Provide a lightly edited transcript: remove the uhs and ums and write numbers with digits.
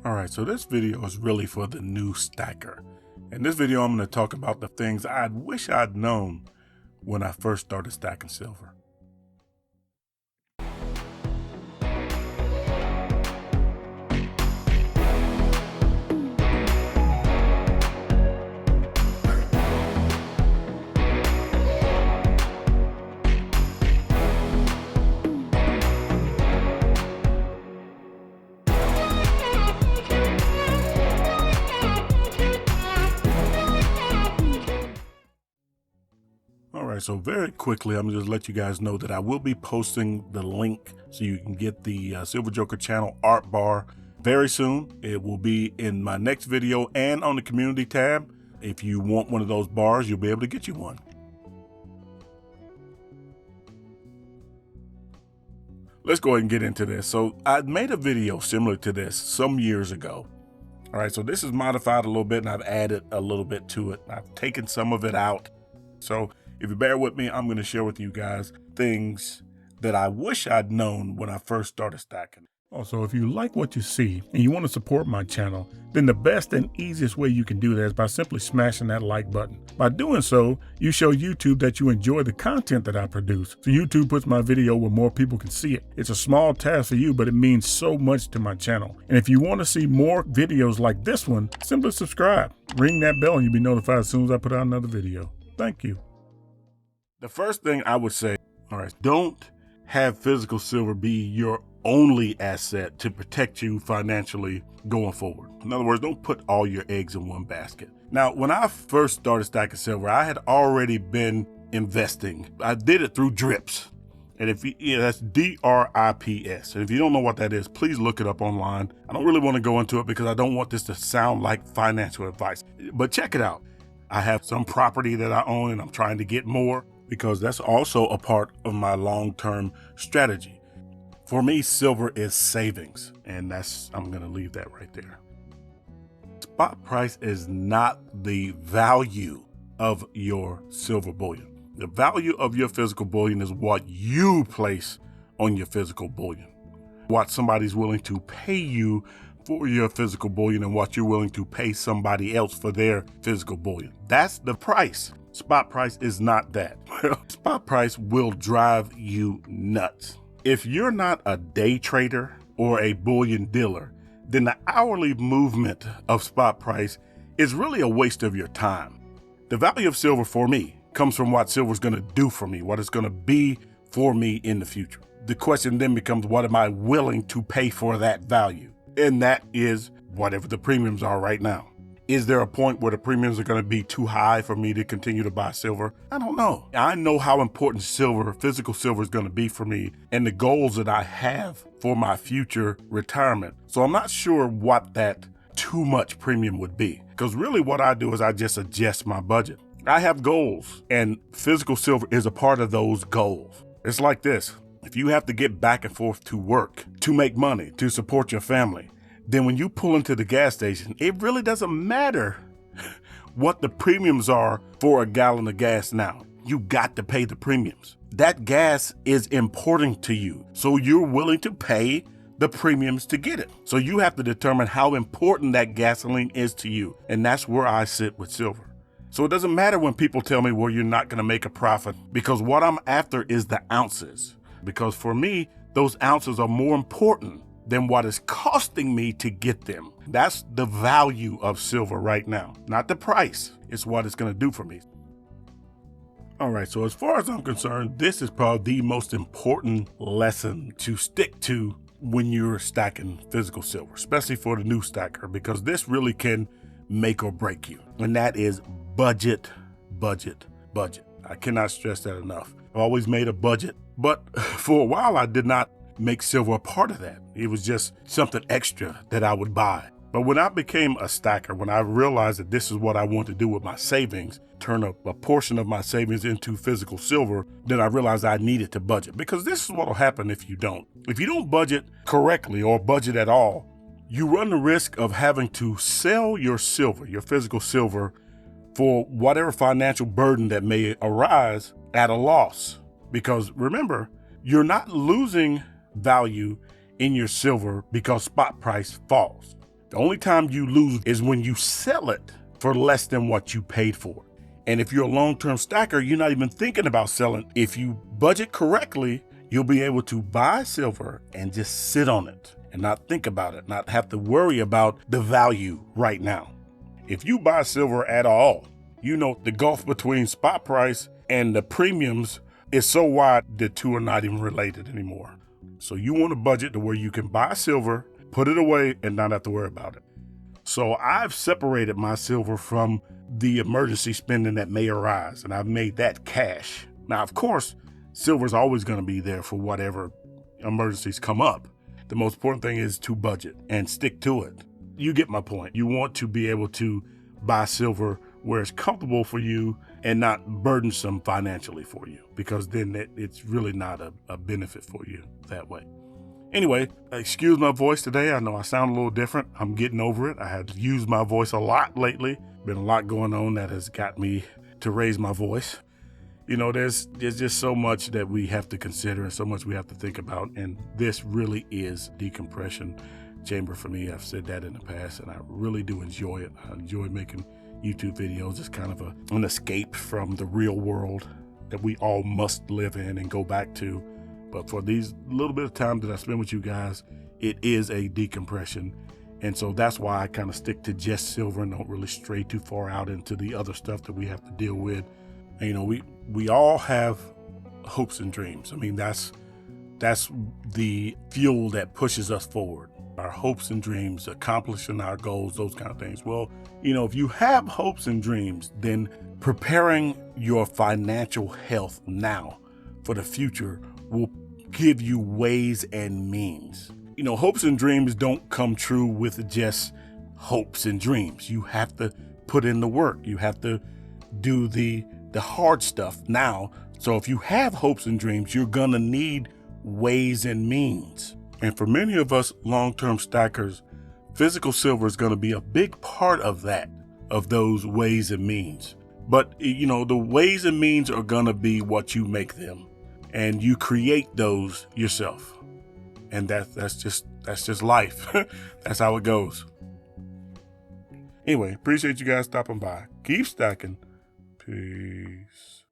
All right, so this video is really for the new stacker. In this video, I'm going to talk about the things I wish I'd known when I first started stacking silver. So very quickly, I'm gonna just let you guys know that I will be posting the link so you can get the Silver Joker channel art bar very soon. It will be in my next video and on the community tab. If you want one of those bars, you'll be able to get you one. Let's go ahead and get into this. So I made a video similar to this some years ago. All right, so this is modified a little bit and I've added a little bit to it. I've taken some of it out. So if you bear with me, I'm going to share with you guys things that I wish I'd known when I first started stacking. Also, if you like what you see and you want to support my channel, then the best and easiest way you can do that is by simply smashing that like button. By doing so, you show YouTube that you enjoy the content that I produce. So YouTube puts my video where more people can see it. It's a small task for you, but it means so much to my channel. And if you want to see more videos like this one, simply subscribe. Ring that bell and you'll be notified as soon as I put out another video. Thank you. The first thing I would say, all right, don't have physical silver be your only asset to protect you financially going forward. In other words, don't put all your eggs in one basket. Now, when I first started stacking silver, I had already been investing. I did it through drips. And that's DRIPS. And if you don't know what that is, please look it up online. I don't really want to go into it because I don't want this to sound like financial advice, but check it out. I have some property that I own and I'm trying to get more, because that's also a part of my long-term strategy. For me, silver is savings, and I'm gonna leave that right there. Spot price is not the value of your silver bullion. The value of your physical bullion is what you place on your physical bullion. What somebody's willing to pay you for your physical bullion and what you're willing to pay somebody else for their physical bullion. That's the price. Spot price is not that. Spot price will drive you nuts. If you're not a day trader or a bullion dealer, then the hourly movement of spot price is really a waste of your time. The value of silver for me comes from what silver's gonna do for me, what it's gonna be for me in the future. The question then becomes, what am I willing to pay for that value? And that is whatever the premiums are right now. Is there a point where the premiums are going to be too high for me to continue to buy silver? I don't know. I know how important silver, physical silver, is going to be for me and the goals that I have for my future retirement. So I'm not sure what that too much premium would be, because really what I do is I just adjust my budget. I have goals and physical silver is a part of those goals. It's like this. If you have to get back and forth to work, to make money, to support your family, then when you pull into the gas station, it really doesn't matter what the premiums are for a gallon of gas now. You got to pay the premiums. That gas is important to you, so you're willing to pay the premiums to get it. So you have to determine how important that gasoline is to you, and that's where I sit with silver. So it doesn't matter when people tell me, well, you're not going to make a profit, because what I'm after is the ounces. Because for me, those ounces are more important than what is costing me to get them. That's the value of silver right now, not the price. It's what it's going to do for me. All right, so as far as I'm concerned, this is probably the most important lesson to stick to when you're stacking physical silver, especially for the new stacker, because this really can make or break you. And that is budget, budget, budget. I cannot stress that enough. I've always made a budget, but for a while I did not make silver a part of that. It was just something extra that I would buy. But when I became a stacker, when I realized that this is what I want to do with my savings, turn up a portion of my savings into physical silver, then I realized I needed to budget, because this is what will happen if you don't. If you don't budget correctly or budget at all, you run the risk of having to sell your silver, your physical silver, for whatever financial burden that may arise at a loss. Because remember, you're not losing value in your silver because spot price falls. The only time you lose is when you sell it for less than what you paid for. And if you're a long-term stacker, you're not even thinking about selling. If you budget correctly, you'll be able to buy silver and just sit on it and not think about it, not have to worry about the value right now. If you buy silver at all, you know the gulf between spot price and the premiums is so wide the two are not even related anymore. So you want a budget to where you can buy silver, put it away, and not have to worry about it. So I've separated my silver from the emergency spending that may arise, and I've made that cash. Now, of course, silver is always going to be there for whatever emergencies come up. The most important thing is to budget and stick to it. You get my point. You want to be able to buy silver where it's comfortable for you and not burdensome financially for you, because then it's really not a benefit for you that way. Anyway, excuse my voice today. I know I sound a little different. I'm getting over it. I have used my voice a lot lately. Been a lot going on that has got me to raise my voice. You know, there's just so much that we have to consider and so much we have to think about. And this really is decompression chamber for me. I've said that in the past, and I really do enjoy it. I enjoy making YouTube videos. It's kind of an escape from the real world that we all must live in and go back to. But for these little bit of time that I spend with you guys, it is a decompression. And so that's why I kind of stick to just silver and don't really stray too far out into the other stuff that we have to deal with. And, you know, we all have hopes and dreams. I mean, that's the fuel that pushes us forward. Our hopes and dreams, accomplishing our goals, those kind of things. Well, you know, if you have hopes and dreams, then preparing your financial health now for the future will give you ways and means. You know, hopes and dreams don't come true with just hopes and dreams. You have to put in the work. You have to do the hard stuff now. So if you have hopes and dreams, you're gonna need ways and means. And for many of us long-term stackers, physical silver is gonna be a big part of that, of those ways and means. But, you know, the ways and means are gonna be what you make them. And you create those yourself. And that's just life. That's how it goes. Anyway, appreciate you guys stopping by. Keep stacking. Peace.